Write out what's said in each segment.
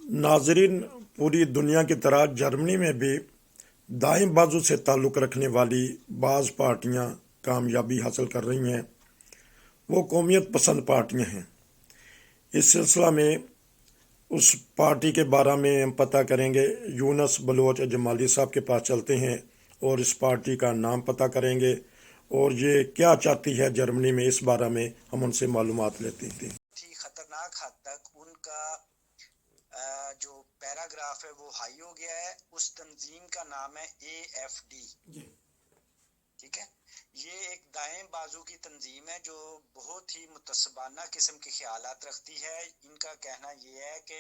नाजरीन, पूरी दुनिया की तरह जर्मनी में भी दाएं बाजू से ताल्लुक़ रखने वाली बाज़ पार्टियां कामयाबी हासिल कर रही हैं। वो कौमियत पसंद पार्टियां हैं। इस सिलसिला में उस पार्टी के बारे में हम पता करेंगे। यूनस बलोच जमाली साहब के पास चलते हैं और इस पार्टी का नाम पता करेंगे और ये क्या चाहती है जर्मनी में, इस बारे में हम उनसे मालूमात लेते हैं। खतरनाक हद तक उनका जो पैराग्राफ है वो हाई हो गया है। उस तंजीम का नाम है AFD। ठीक है, ये एक दाएं बाजू की तंजीम है जो बहुत ही मुतसबाना किस्म के ख्यालात रखती है। इनका कहना ये है कि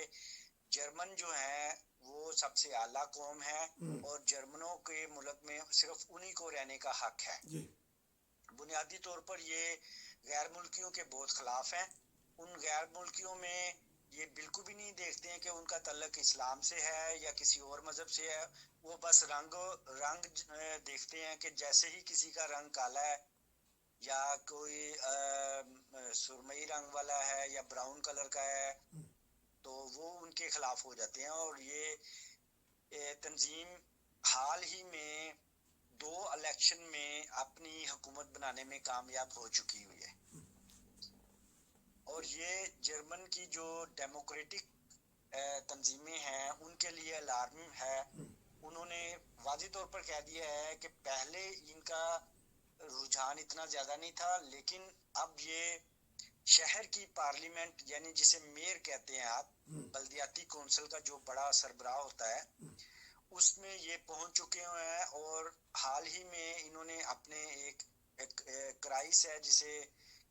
जर्मन जो है वो सबसे आला कौम है और जर्मनों के मुल्क में सिर्फ उन्हीं को रहने का हक है। बुनियादी तौर पर ये गैर मुल्कियों के बहुत खिलाफ हैं। उन गैर मुल्कियों में ये बिल्कुल भी नहीं देखते हैं कि उनका तल्लक इस्लाम से है या किसी और मजहब से है। वो बस रंग देखते हैं कि जैसे ही किसी का रंग काला है या कोई सुरमई रंग वाला है या ब्राउन कलर का है तो वो उनके खिलाफ हो जाते हैं। और ये तंजीम हाल ही में 2 इलेक्शन में अपनी हुकूमत बनाने में कामयाब हो चुकी हुई है। और ये जर्मन की जो डेमोक्रेटिक तंजीमें हैं उनके लिए अलार्मिंग है। उन्होंने वाज़ी तौर पर कह दिया है कि पहले इनका रुझान इतना ज़्यादा नहीं था, लेकिन अब ये शहर की पार्लियामेंट यानी जिसे मेयर कहते हैं आप, बल्दियाती कौंसिल का जो बड़ा सरबराह होता है, उसमें ये पहुंच चुके हुए हैं। और हाल ही में इन्होंने अपने एक क्राइस है, जिसे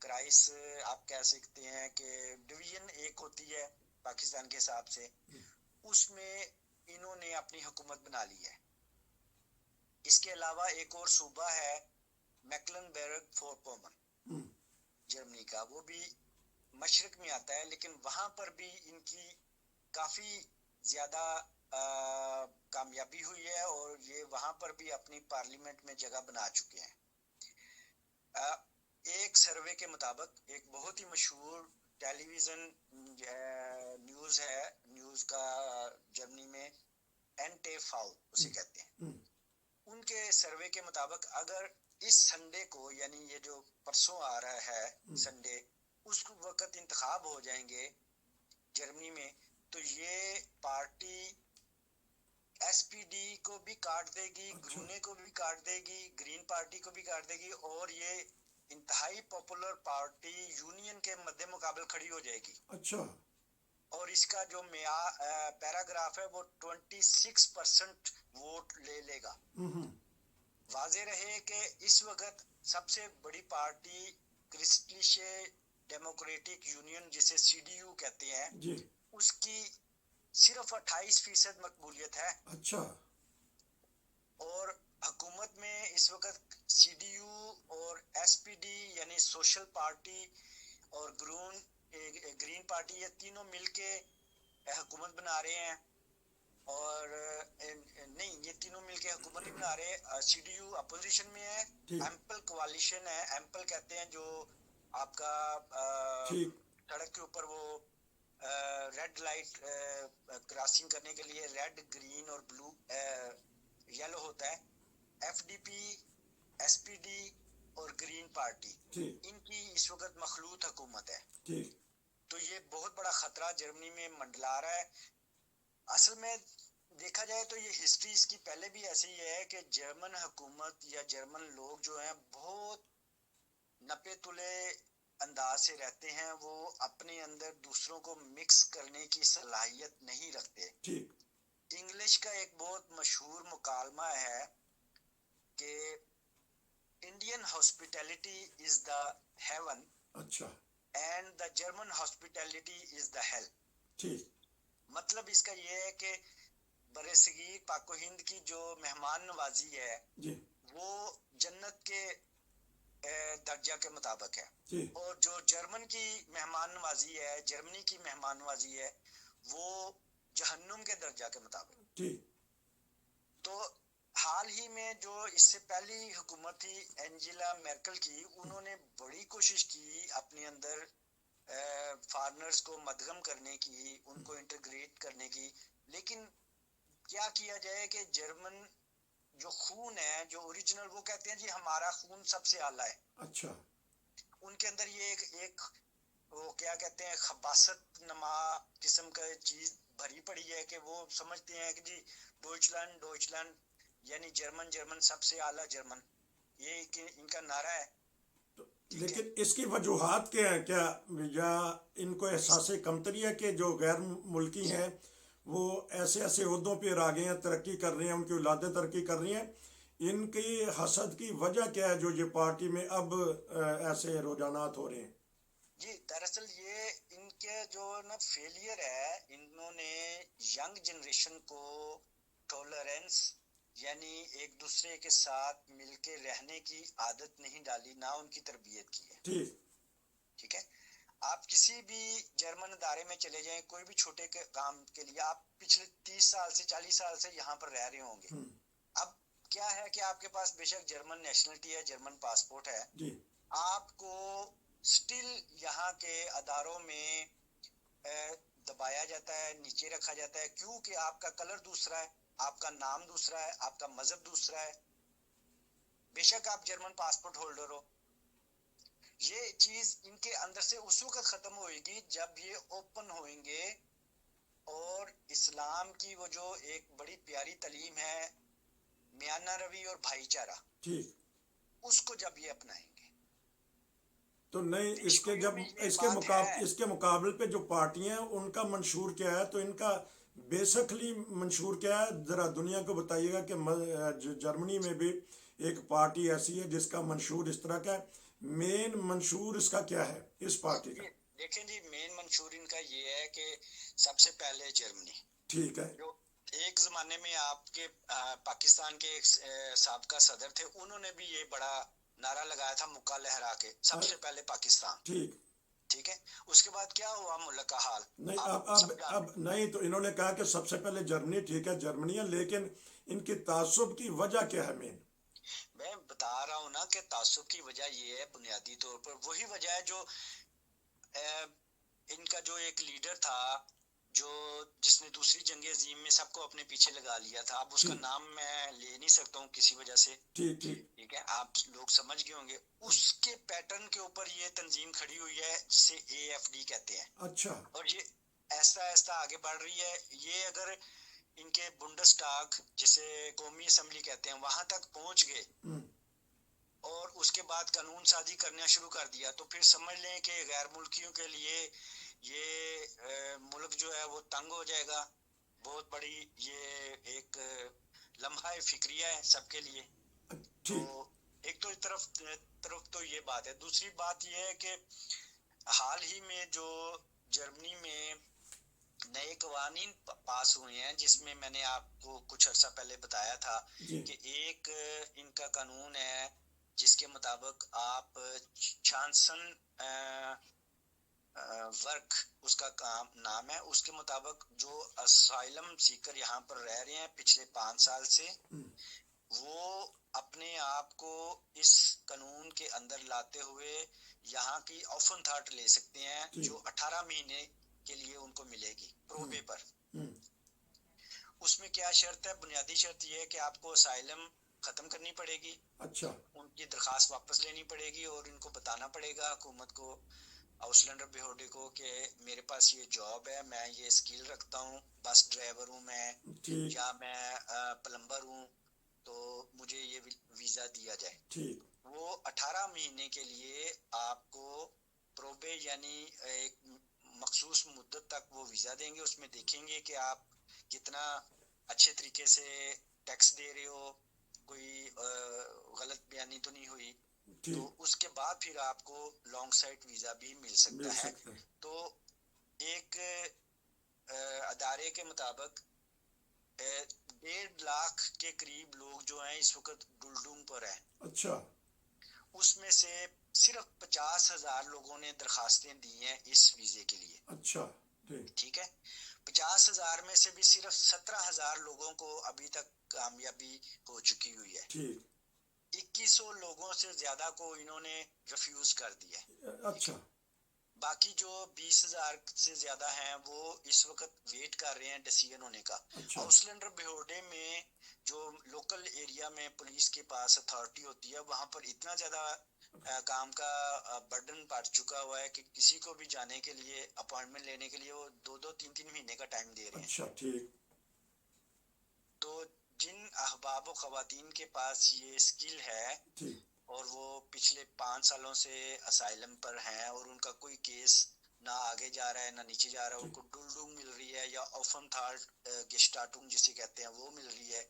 क्राइस आप कह सकते हैं कि डिवीजन 1 होती है पाकिस्तान के हिसाब से, उसमें इन्होंने अपनी हुकूमत बना ली है। इसके अलावा एक और सूबा है मैक्लेनबर्ग फोरपोमन जर्मनी का, वो भी मशरक में आता है, लेकिन वहां पर भी इनकी काफी ज्यादा कामयाबी हुई है और ये वहां पर भी अपनी पार्लियामेंट में जगह बना चुके हैं। एक सर्वे के मुताबिक, एक बहुत ही मशहूर टेलीविजन न्यूज है, न्यूज का जर्मनी में NTV उसे कहते हैं, उनके सर्वे के मुताबिक अगर इस संडे को, यानी ये जो परसों आ रहा है संडे, उस वक्त इंतखाब हो जाएंगे जर्मनी में, तो ये पार्टी SPD को भी काट देगी, ग्रूने को भी काट देगी, ग्रीन पार्टी को भी काट देगी और ये इंतहाई पॉपुलर पार्टी यूनियन के मध्य मुकाबले खड़ी हो जाएगी। अच्छा। और इसका जो पैराग्राफ है वो 26% वोट ले लेगा। वाजे रहे कि इस वक्त सबसे बड़ी पार्टी क्रिस्टलिशे डेमोक्रेटिक यूनियन, जिसे CDU कहते हैं जी, उसकी सिर्फ 28% मकबूलियत है। अच्छा। और हुकूमत में इस वक्त CDU और SPD यानी सोशल पार्टी और ग्रीन पार्टी, ये तीनों मिलके हुकूमत बना रहे हैं। और नहीं, ये तीनों मिलके हुकूमत नहीं बना रहे। CDU अपोजिशन में है, एम्पल कोalition है, एम्पल कहते हैं जो आपका सड़क के ऊपर वो रेड लाइट क्रॉसिंग करने के लिए रेड, ग्रीन और ब्लू येलो होता है। FDP, SPD और ग्रीन पार्टी, इनकी इस वक्त मखलूत हुकूमत है। तो ये बहुत बड़ा खतरा जर्मनी में मंडला रहा है। असल में देखा जाए तो ये हिस्ट्री इसकी पहले भी ऐसी ही है कि जर्मन हुकूमत या जर्मन लोग जो हैं बहुत नपे तुले अंदाज से रहते हैं। वो अपने अंदर दूसरों को मिक्स करने की सलाहियत नहीं रखते। इंग्लिश का एक बहुत मशहूर मुकालमा है कि Indian hospitality is the heaven, अच्छा, and the German hospitality is the hell. ठीक, मतलब इसका ये है कि बरसगीर पाको हिंद की जो मेहमान नवाजी है जी, वो जन्नत के दर्जा के मुताबिक है, और जो जर्मन की मेहमान नवाजी है, जर्मनी की मेहमान नवाजी है, वो जहन्नुम के दर्जा के मुताबिक। तो हाल ही में जो इससे पहली हुकूमत थी एंजेला मेर्केल की, उन्होंने बड़ी कोशिश की अपने अंदर फॉरेनर्स को मदगम करने की, उनको इंटीग्रेट करने की। लेकिन क्या किया जाए कि जर्मन जो खून है, जो ओरिजिनल, वो कहते हैं जी हमारा खून सबसे आला है। अच्छा। उनके अंदर ये एक वो क्या कहते हैं, खबासत नमा किस्म का चीज भरी पड़ी है कि वो समझते हैं कि जी डोइचलैंड डोइचलैंड यानी जर्मन जर्मन सबसे आला जर्मन, ये इनका नारा है। ठीक है। लेकिन इसकी वजूहात क्या है, क्या या इनको एहसास कमतरी है कि जो गैर मुल्की हैं वो ऐसे ऐसे ओहदों पर आ गए हैं, तरक्की कर रहे हैं, उनकी औलादें तरक्की कर रही हैं, इनकी हसद की वजह क्या है जो ये पार्टी में अब ऐसे रुझानात हो रहे हैं? जी दरअसल ये इनके जो ना फेलियर है, इन्होंने यंग जनरेशन को टॉलरेंस यानी एक दूसरे के साथ मिलके रहने की आदत नहीं डाली, ना उनकी तरबियत की है। ठीक। ठीक है। आप किसी भी जर्मन अदारे में चले जाएं, कोई भी छोटे के काम के लिए, आप पिछले 30 साल से 40 साल से यहाँ पर रह रहे होंगे। अब क्या है कि आपके पास बेशक जर्मन नेशनलिटी है, जर्मन पासपोर्ट है, जी। आपको स्टिल यहाँ के अदारों में दबाया जाता है, नीचे रखा जाता है। क्यों? कि आपका कलर दूसरा है, आपका नाम दूसरा है, आपका मजहब दूसरा है, बेशक आप जर्मन पासपोर्ट होल्डर हो। ये चीज इनके अंदर से उस वक्त खत्म होएगी जब ये ओपन होंगे और इस्लाम की वो जो एक बड़ी प्यारी तालीम है, मियाना रवि और भाईचारा, ठीक। उसको जब ये अपनाएंगे। तो नहीं, इसके डिक्शनरियों जब में ये बात है। इसके मुकाबले पे जो पार्टियां हैं उनका मंशूर क्या है, तो इनका बेसिकली मंशूर क्या है, जरा दुनिया को बताइएगा कि जर्मनी में भी एक पार्टी ऐसी है जिसका मंशूर इस तरह का है, मेन मंशूर इसका क्या है इस पार्टी का? देखें जी, मेन मंशूर इनका ये है कि सबसे पहले जर्मनी, ठीक है। जो एक जमाने में आपके पाकिस्तान के एक साबका सदर थे, उन्होंने भी ये बड़ा नारा लगाया था, मुक्का लहरा के, सबसे पहले पाकिस्तान। ठीक। ठीक है। उसके बाद क्या हुआ मुल्क का हाल, नहीं, आप सब अब नहीं, तो इन्होंने कहा कि सबसे पहले जर्मनी, ठीक है जर्मनी है, लेकिन इनकी तासुब की वजह क्या है मेन? मैं बता रहा हूँ ना कि तासुब की वजह ये है, बुनियादी तौर पर वही वजह है जो इनका जो एक लीडर था, जो जिसने दूसरी जंग अजीम में सबको अपने पीछे लगा लिया था, अब उसका नाम मैं ले नहीं सकता हूँ किसी वजह से। ठीक। ठीक। ठीक है, आप लोग समझ गए होंगे। उसके पैटर्न के ऊपर ये तंजीम खड़ी हुई है जिसे AFD कहते हैं। अच्छा। और ये ऐसा ऐसा आगे बढ़ रही है। ये अगर इनके बुंडस्टाग, जिसे कौमी असम्बली कहते हैं, वहां तक पहुंच गए और उसके बाद कानून साजी करना शुरू कर दिया, तो फिर समझ लें कि गैर मुल्कियों के लिए ये मुल्क जो है वो तंग हो जाएगा। बहुत बड़ी ये एक लम्हा फिक्रिया है सबके लिए। तो एक तो तरफ तो ये बात है। दूसरी बात ये है कि हाल ही में जो जर्मनी में नए कवानीन पास हुए हैं, जिसमें मैंने आपको कुछ अर्सा पहले बताया था कि एक इनका कानून है जिसके मुताबिक आप चांसन वर्क उसका काम नाम है, उसके मुताबिक जो असाइलम सीकर यहाँ पर रह रहे हैं पिछले 5 साल से, वो अपने आप को इस कानून के अंदर लाते हुए यहाँ की ऑफन थॉट ले सकते हैं, जो 18 महीने के लिए उनको मिलेगी प्रोबे पर। उसमें क्या शर्त है? बुनियादी शर्त यह है कि आपको असाइलम खत्म करनी पड़ेगी। अच्छा। उनकी दरखास्त वापस लेनी पड़ेगी और इनको बताना पड़ेगा हुकूमत को, आउसलैंडर बेहोडे को, कि मेरे पास ये जॉब है, मैं ये स्किल रखता हूँ, बस ड्राइवर हूँ मैं, या मैं प्लम्बर हूँ, तो मुझे ये वीजा दिया जाए। ठीक। वो 18 महीने के लिए आपको प्रोबे यानी एक मखसूस मुद्दत तक वो वीजा देंगे। उसमें देखेंगे कि आप कितना अच्छे तरीके से टैक्स दे रहे हो, कोई गलत बयानी तो नहीं हुई। तो उसके बाद फिर आपको लॉन्ग साइट वीजा भी मिल सकता है। तो एक अदारे के मुताबिक 1.5 लाख के करीब लोग जो हैं इस वक्त डुलडुम पर हैं। अच्छा। उसमें से सिर्फ 50,000 लोगों ने दरखास्तें दी हैं इस वीजे के लिए। अच्छा। ठीक है। 50,000 में से भी सिर्फ 17,000 लोगों को अभी तक कामयाबी हो चुकी हुई है। ठीक। 2100 लोगों से ज्यादा को इन्होंने रिफ्यूज कर दिया। अच्छा। बाकी जो 20,000 से ज्यादा हैं वो इस वक्त वेट कर रहे हैं डिसीजन होने का। अच्छा। आउसलैंडर बेहोडे में जो लोकल एरिया में पुलिस के पास अथॉरिटी होती है, वहां पर इतना ज्यादा काम का बर्डन बढ़ चुका हुआ है कि किसी को भी जाने के लिए अपॉइंटमेंट लेने के लिए वो 2-2 3-3 महीने का टाइम दे रहे हैं। अच्छा ठीक। तो जिन अहबाब खवातीन के पास ये स्किल है ठीक। और वो पिछले 5 सालों से असाइलम पर हैं और उनका कोई केस ना आगे जा रहा है ना नीचे जा रहा है, उनको डुलडुंग मिल रही है या ऑफनथार्ट गेस्टाटुंग जिसे कहते हैं वो मिल रही है,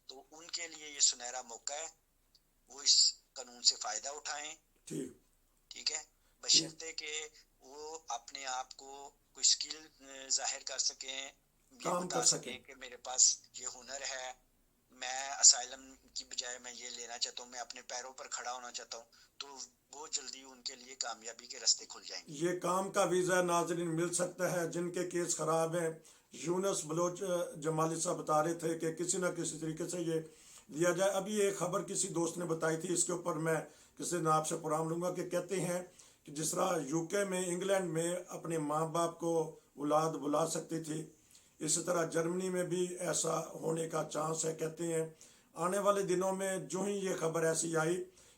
तो उनके लिए ये सुनहरा मौका है, वो इस कानून से फायदा उठाएं। ठीक। ठीक है, ठीक। बशर्ते कि वो अपने आप को कोई स्किल जाहिर कर सकें, ये काम बता कर सकें। सकें कि मेरे पास ये हुनर है, मैं असाइलम की बजाय मैं ये लेना चाहता हूँ, मैं अपने पैरों पर खड़ा होना चाहता हूँ, तो बहुत जल्दी उनके लिए कामयाबी के रास्ते खुल जाएंगे। ये काम का वीज़ा नाज़रीन मिल सकता है जिनके केस ख़राब हैं। यूनुस बलोच जमाली साहब बता रहे थे कि किसी न किसी तरीके से ये लिया जाए। अभी एक खबर किसी दोस्त ने बताई थी, इसके ऊपर मैं किसी दिन आपसे पुराम लूँगा, कि कहते हैं कि जिस तरह यूके में, इंग्लैंड में अपने माँ बाप को औलाद बुला सकती थी, इसी तरह जर्मनी में भी ऐसा होने का चांस है। कहते हैं आने वाले दिनों में जो ही ये खबर ऐसी आई,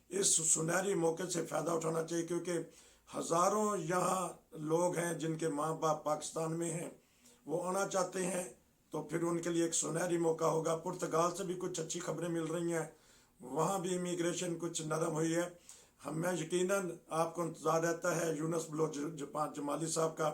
इस सुनहरी मौके से फ़ायदा उठाना चाहिए, क्योंकि हज़ारों यहाँ लोग हैं जिनके माँ बाप पाकिस्तान में हैं, वो आना चाहते हैं, तो फिर उनके लिए एक सुनहरी मौका होगा। पुर्तगाल से भी कुछ अच्छी खबरें मिल रही हैं, वहाँ भी इमिग्रेशन कुछ नरम हुई है। हमें यकीनन आपको इंतज़ार रहता है यूनुस बलोच जमाली साहब का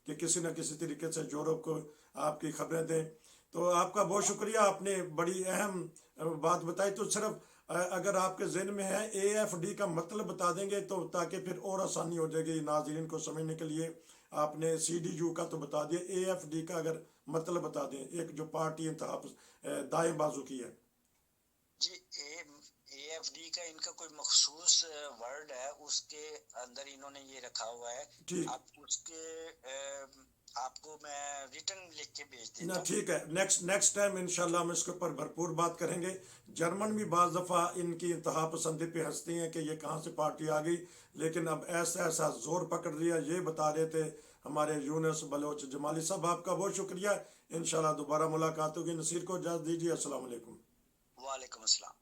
कि किसी न किसी तरीके से यूरोप को आपकी खबरें दें। तो आपका बहुत शुक्रिया, आपने बड़ी अहम बात बताई। तो सिर्फ अगर आपके जहन में है AFD का मतलब बता देंगे तो, ताकि फिर और आसानी हो जाएगी नाज़रीन को समझने के लिए। आपने CDU का तो बता दिया, AFD का अगर मतलब बता दें, एक जो पार्टी दाएं बाजू की है। जी, AFD का इनका कोई मखसूस वर्ड है, उसके अंदर इन्होंने ये रखा हुआ है। ठीक। आप उसके आपको मैं रिटर्न लिख के भेज ना देता हूँ। ठीक है, नेक्स्ट टाइम इंशाल्लाह हम इसके ऊपर भरपूर बात करेंगे। जर्मन भी बाज़ दफ़ा इनकी इंतहा पसंदी पे हंसती हैं कि ये कहाँ से पार्टी आ गई, लेकिन अब ऐसा ऐसा जोर पकड़ लिया, ये बता रहे थे हमारे यूनुस बलोच जमाली साहब। आपका बहुत शुक्रिया, इंशाल्लाह दोबारा मुलाकात होगी। नसीर को इजाज़त दीजिए, अस्सलाम वालेकुम। वालेकुम अस्सलाम।